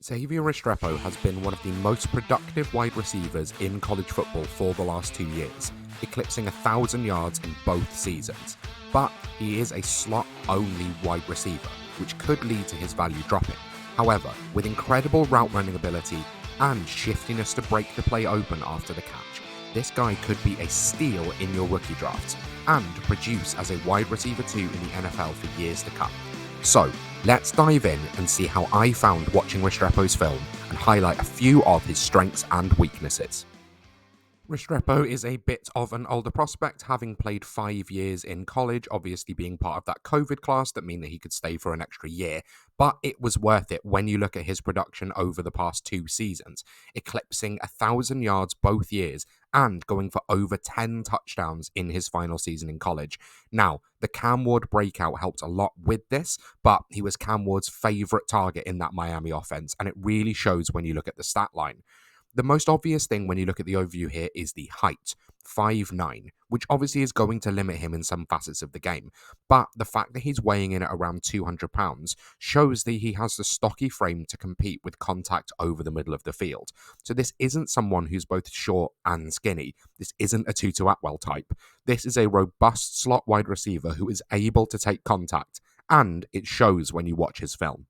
Xavier Restrepo has been one of the most productive wide receivers in college football for the last 2 years, eclipsing 1,000 yards in both seasons. But he is a slot-only wide receiver, which could lead to his value dropping. However, with incredible route running ability and shiftiness to break the play open after the catch, this guy could be a steal in your rookie drafts and produce as a wide receiver 2 in the NFL for years to come. So, let's dive in and see how I found watching Restrepo's film and highlight a few of his strengths and weaknesses. Restrepo is a bit of an older prospect, having played 5 years in college, obviously being part of that COVID class that mean that he could stay for an extra year, but it was worth it when you look at his production over the past 2 seasons, eclipsing 1,000 yards both years and going for over 10 touchdowns in his final season in college. Now, the Cam Ward breakout helped a lot with this, but he was Cam Ward's favourite target in that Miami offense, and it really shows when you look at the stat line. The most obvious thing when you look at the overview here is the height, 5'9", which obviously is going to limit him in some facets of the game. But the fact that he's weighing in at around 200 pounds shows that he has the stocky frame to compete with contact over the middle of the field. So this isn't someone who's both short and skinny. This isn't a Tutu Atwell type. This is a robust slot wide receiver who is able to take contact, and it shows when you watch his film.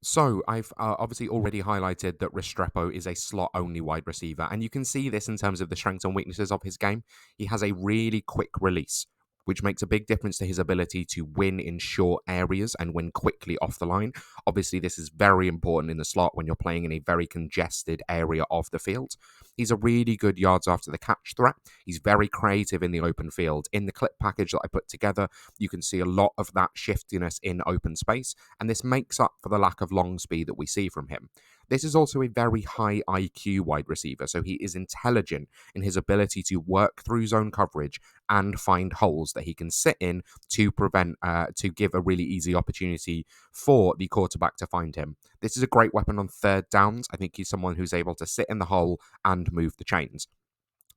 So, I've obviously already highlighted that Restrepo is a slot-only wide receiver, and you can see this in terms of the strengths and weaknesses of his game. He has a really quick release, which makes a big difference to his ability to win in short areas and win quickly off the line. Obviously, this is very important in the slot when you're playing in a very congested area of the field. He's a really good yards after the catch threat. He's very creative in the open field. In the clip package that I put together, you can see a lot of that shiftiness in open space, and this makes up for the lack of long speed that we see from him. This is also a very high IQ wide receiver, so he is intelligent in his ability to work through zone coverage and find holes that he can sit in to to give a really easy opportunity for the quarterback to find him. This is a great weapon on third downs. I think he's someone who's able to sit in the hole and move the chains.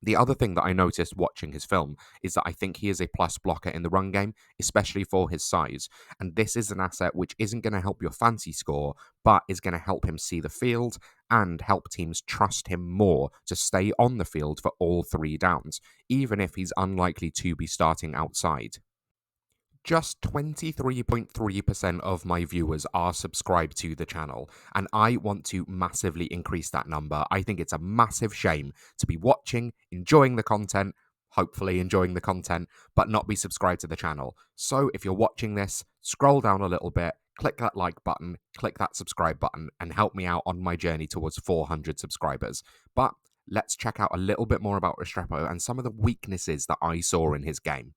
The other thing that I noticed watching his film is that I think he is a plus blocker in the run game, especially for his size. And this is an asset which isn't going to help your fancy score, but is going to help him see the field and help teams trust him more to stay on the field for all 3 downs, even if he's unlikely to be starting outside. Just 23.3% of my viewers are subscribed to the channel, and I want to massively increase that number. I think it's a massive shame to be watching, enjoying the content, hopefully enjoying the content, but not be subscribed to the channel. So if you're watching this, scroll down a little bit, click that like button, click that subscribe button, and help me out on my journey towards 400 subscribers. But let's check out a little bit more about Restrepo and some of the weaknesses that I saw in his game.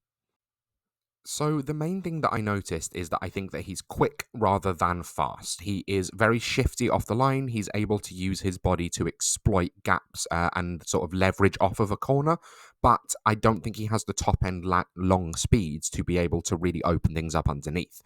So the main thing that I noticed is that I think that he's quick rather than fast. He is very shifty off the line. He's able to use his body to exploit gaps and sort of leverage off of a corner. But I don't think he has the top end long speeds to be able to really open things up underneath.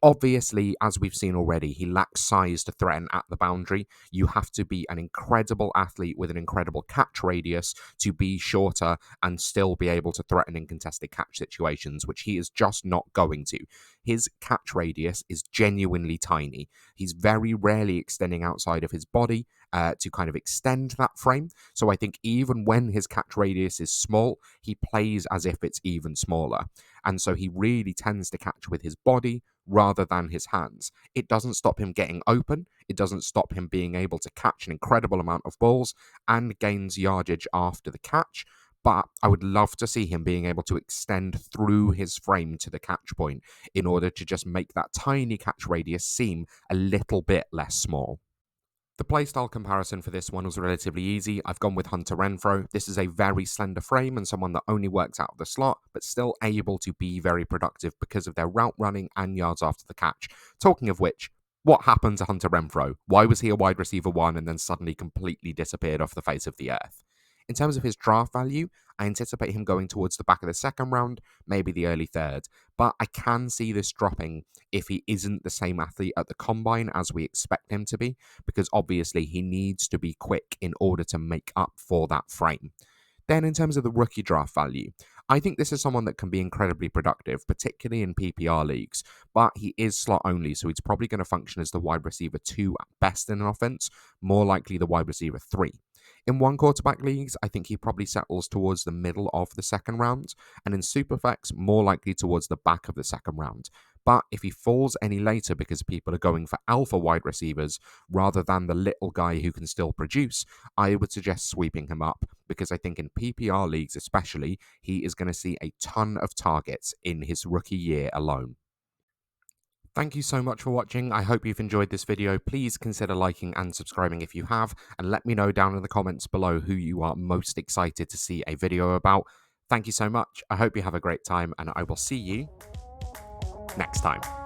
Obviously, as we've seen already, he lacks size to threaten at the boundary. You have to be an incredible athlete with an incredible catch radius to be shorter and still be able to threaten in contested catch situations, which he is just not going to. His catch radius is genuinely tiny. He's very rarely extending outside of his body to kind of extend that frame. So I think even when his catch radius is small, he plays as if it's even smaller. And so he really tends to catch with his body rather than his hands. It doesn't stop him getting open. It doesn't stop him being able to catch an incredible amount of balls and gains yardage after the catch. But I would love to see him being able to extend through his frame to the catch point in order to just make that tiny catch radius seem a little bit less small. The playstyle comparison for this one was relatively easy. I've gone with Hunter Renfrow. This is a very slender frame and someone that only works out of the slot, but still able to be very productive because of their route running and yards after the catch. Talking of which, what happened to Hunter Renfrow? Why was he a wide receiver 1 and then suddenly completely disappeared off the face of the earth? In terms of his draft value, I anticipate him going towards the back of the second round, maybe the early third. But I can see this dropping if he isn't the same athlete at the combine as we expect him to be, because obviously he needs to be quick in order to make up for that frame. Then in terms of the rookie draft value, I think this is someone that can be incredibly productive, particularly in PPR leagues, but he is slot only, so he's probably going to function as the wide receiver 2 at best in an offense, more likely the wide receiver 3. In one quarterback leagues, I think he probably settles towards the middle of the second round, and in Superflex, more likely towards the back of the second round. But if he falls any later because people are going for alpha wide receivers rather than the little guy who can still produce, I would suggest sweeping him up because I think in PPR leagues, especially, he is going to see a ton of targets in his rookie year alone. Thank you so much for watching. I hope you've enjoyed this video. Please consider liking and subscribing if you have, and let me know down in the comments below who you are most excited to see a video about. Thank you so much. I hope you have a great time, and I will see you next time.